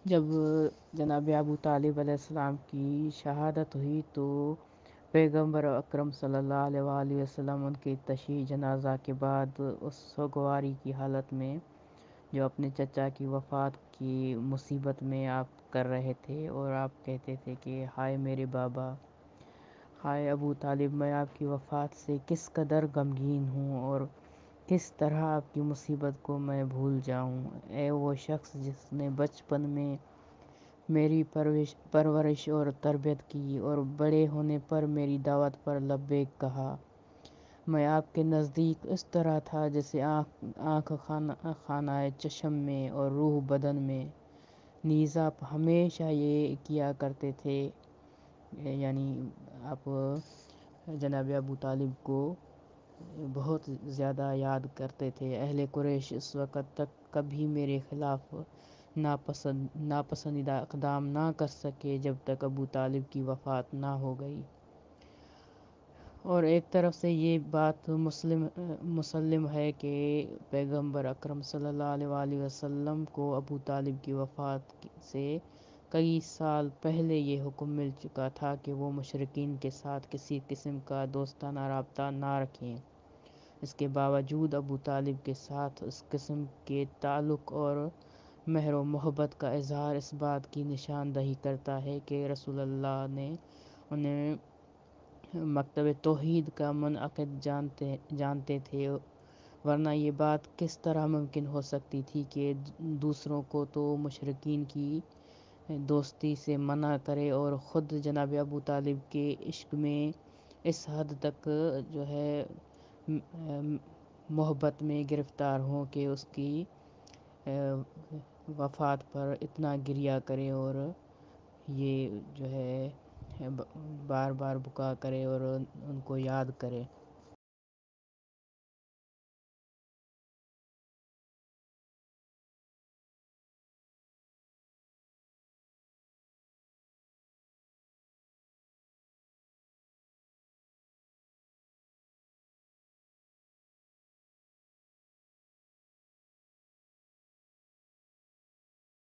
جب جناب ابو طالب علیہ السلام کی شہادت ہوئی تو پیغمبر اکرم صلی اللہ علیہ وآلہ وسلم ان کی تشییع جنازہ کے بعد اس سوگواری کی حالت میں جو اپنے چچا کی وفات کی مصیبت میں آپ کر رہے تھے، اور آپ کہتے تھے کہ ہائے میرے بابا، ہائے ابو طالب، میں آپ کی وفات سے کس قدر غمگین ہوں اور کس طرح آپ کی مصیبت کو میں بھول جاؤں۔ اے وہ شخص جس نے بچپن میں میری پرورش اور تربیت کی اور بڑے ہونے پر میری دعوت پر لبیک کہا۔ میں آپ کے نزدیک اس طرح تھا جیسے آنکھ خانہ چشم میں اور روح بدن میں۔ نیز آپ ہمیشہ یہ کیا کرتے تھے، یعنی آپ جناب ابو طالب کو بہت زیادہ یاد کرتے تھے۔ اہل قریش اس وقت تک کبھی میرے خلاف ناپسندیدہ اقدام نہ کر سکے جب تک ابو طالب کی وفات نہ ہو گئی۔ اور ایک طرف سے یہ بات مسلم ہے کہ پیغمبر اکرم صلی اللہ علیہ وآلہ وسلم کو ابو طالب کی وفات سے کئی سال پہلے یہ حکم مل چکا تھا کہ وہ مشرکین کے ساتھ کسی قسم کا دوستانہ رابطہ نہ رکھیں۔ اس کے باوجود ابو طالب کے ساتھ اس قسم کے تعلق اور مہر و محبت کا اظہار اس بات کی نشاندہی کرتا ہے کہ رسول اللہ نے انہیں مکتب توحید کا منعقد جانتے تھے، ورنہ یہ بات کس طرح ممکن ہو سکتی تھی کہ دوسروں کو تو مشرکین کی دوستی سے منع کرے اور خود جناب ابو طالب کے عشق میں اس حد تک جو ہے محبت میں گرفتار ہوں کہ اس کی وفات پر اتنا گریہ کرے اور یہ جو ہے بار بار بکا کرے اور ان کو یاد کرے۔